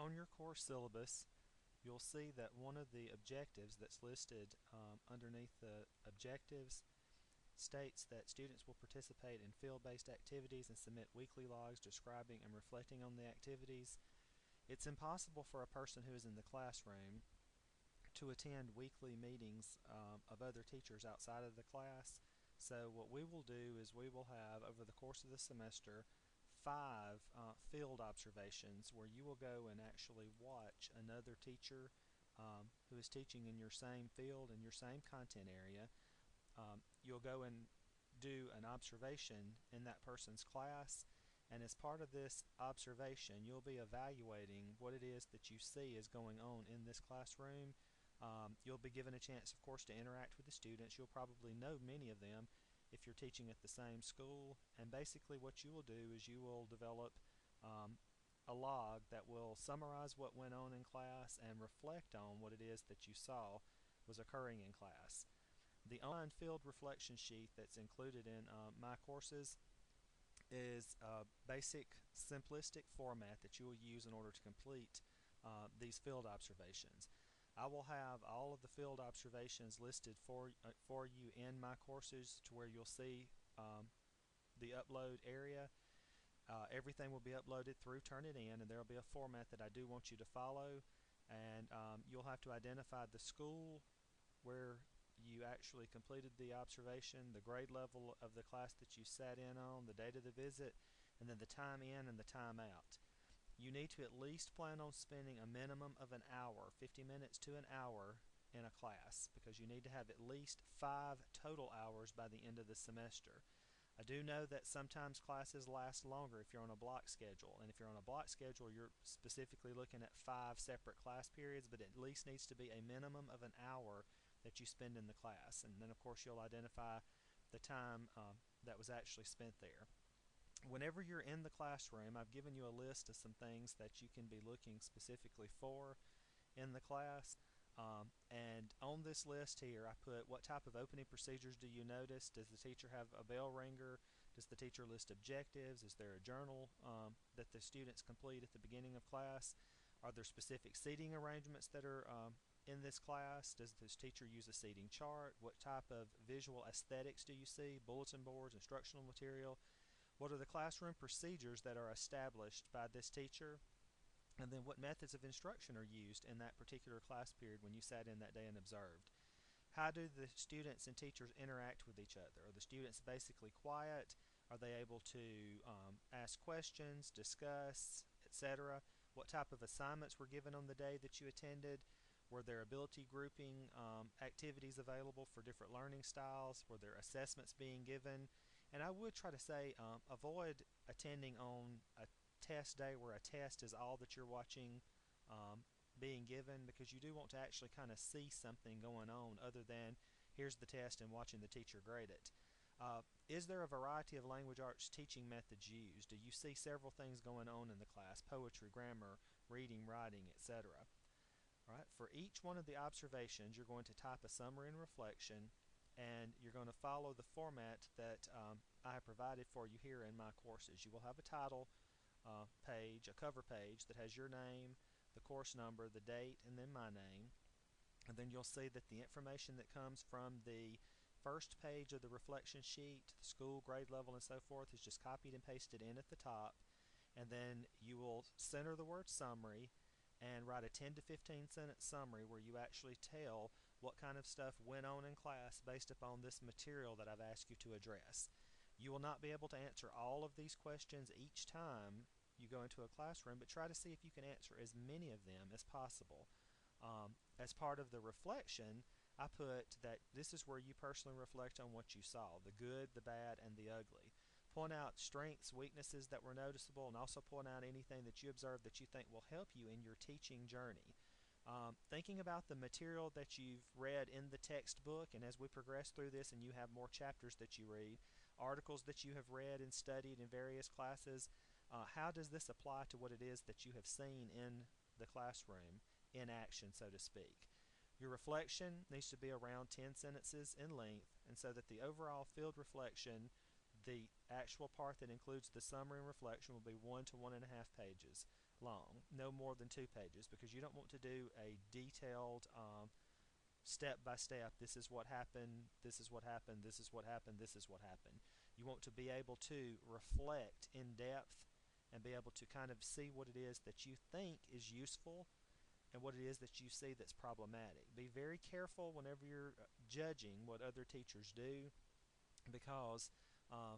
On your course syllabus, you'll see that one of the objectives that's listed underneath the objectives states that students will participate in field-based activities and submit weekly logs describing and reflecting on the activities. It's impossible for a person who is in the classroom to attend weekly meetings of other teachers outside of the class. So what we will do is we will have, over the course of the semester, 5 field observations where you will go and actually watch another teacher who is teaching in your same field and your same content area. You'll go and do an observation in that person's class, and as part of this observation you'll be evaluating what it is that you see is going on in this classroom. You'll be given a chance, of course, to interact with the students. You'll probably know many of them if you're teaching at the same school, and basically what you will do is you will develop a log that will summarize what went on in class and reflect on what it is that you saw was occurring in class. The online field reflection sheet that's included in my courses is a basic simplistic format that you will use in order to complete these field observations. I will have all of the field observations listed for you in my courses to where you'll see the upload area. Everything will be uploaded through Turnitin, and there will be a format that I do want you to follow, and you'll have to identify the school where you actually completed the observation, the grade level of the class that you sat in on, the date of the visit, and then the time in and the time out. You need to at least plan on spending a minimum of an hour, 50 minutes to an hour, in a class, because you need to have at least 5 total hours by the end of the semester. I do know that sometimes classes last longer if you're on a block schedule, and if you're on a block schedule you're specifically looking at 5 separate class periods, but it at least needs to be a minimum of an hour that you spend in the class, and then of course you'll identify the time that was actually spent there. Whenever you're in the classroom, I've given you a list of some things that you can be looking specifically for in the class. And on this list here, I put what type of opening procedures do you notice? Does the teacher have a bell ringer? Does the teacher list objectives? Is there a journal that the students complete at the beginning of class? Are there specific seating arrangements that are in this class? Does this teacher use a seating chart? What type of visual aesthetics do you see? Bulletin boards, instructional material? What are the classroom procedures that are established by this teacher? And then what methods of instruction are used in that particular class period when you sat in that day and observed? How do the students and teachers interact with each other? Are the students basically quiet? Are they able to ask questions, discuss, etc.? What type of assignments were given on the day that you attended? Were there ability grouping activities available for different learning styles? Were there assessments being given? And I would try to say avoid attending on a test day where a test is all that you're watching being given, because you do want to actually kind of see something going on other than here's the test and watching the teacher grade it. Is there a variety of language arts teaching methods used? Do you see several things going on in the class? Poetry, grammar, reading, writing, etc. Right? For each one of the observations, you're going to type a summary and reflection, and you're going to follow the format that I have provided for you here in my courses. You will have a title page, a cover page that has your name, the course number, the date, and then my name. And then you'll see that the information that comes from the first page of the reflection sheet, the school, grade level, and so forth, is just copied and pasted in at the top. And then you will center the word summary and write a 10 to 15 sentence summary where you actually tell what kind of stuff went on in class based upon this material that I've asked you to address. You will not be able to answer all of these questions each time you go into a classroom, but try to see if you can answer as many of them as possible. As part of the reflection, I put that this is where you personally reflect on what you saw, the good, the bad, and the ugly. Point out strengths, weaknesses that were noticeable, and also point out anything that you observed that you think will help you in your teaching journey. Thinking about the material that you've read in the textbook, and as we progress through this and you have more chapters that you read, articles that you have read and studied in various classes, how does this apply to what it is that you have seen in the classroom in action, so to speak? Your reflection needs to be around 10 sentences in length, and so that the overall field reflection, the actual part that includes the summary and reflection, will be 1 to 1.5 pages. long, no more than 2 pages, because you don't want to do a detailed step by step, this is what happened, this is what happened, this is what happened, this is what happened. You want to be able to reflect in depth and be able to kind of see what it is that you think is useful and what it is that you see that's problematic. Be very careful whenever you're judging what other teachers do, because uh,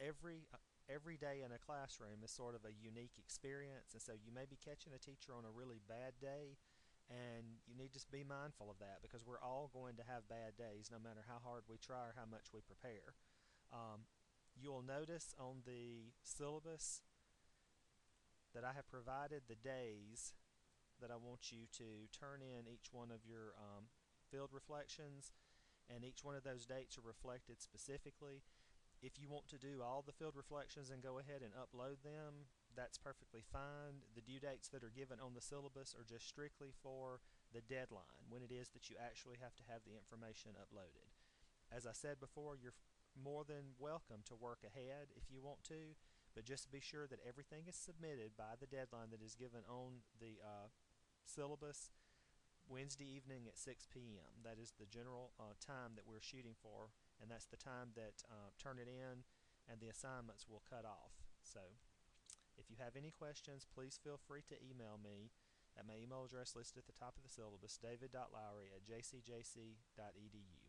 every every day in a classroom is sort of a unique experience, and so you may be catching a teacher on a really bad day, and you need to be mindful of that, because we're all going to have bad days no matter how hard we try or how much we prepare. You'll notice on the syllabus that I have provided the days that I want you to turn in each one of your field reflections, and each one of those dates are reflected specifically. If you want to do all the field reflections and go ahead and upload them, that's perfectly fine. The due dates that are given on the syllabus are just strictly for the deadline, when it is that you actually have to have the information uploaded. As I said before, you're more than welcome to work ahead if you want to, but just be sure that everything is submitted by the deadline that is given on the syllabus Wednesday evening at 6 p.m. That is the general time that we're shooting for, and that's the time that turn it in and the assignments will cut off. So if you have any questions, please feel free to email me at my email address listed at the top of the syllabus, david.lowry@jcjc.edu.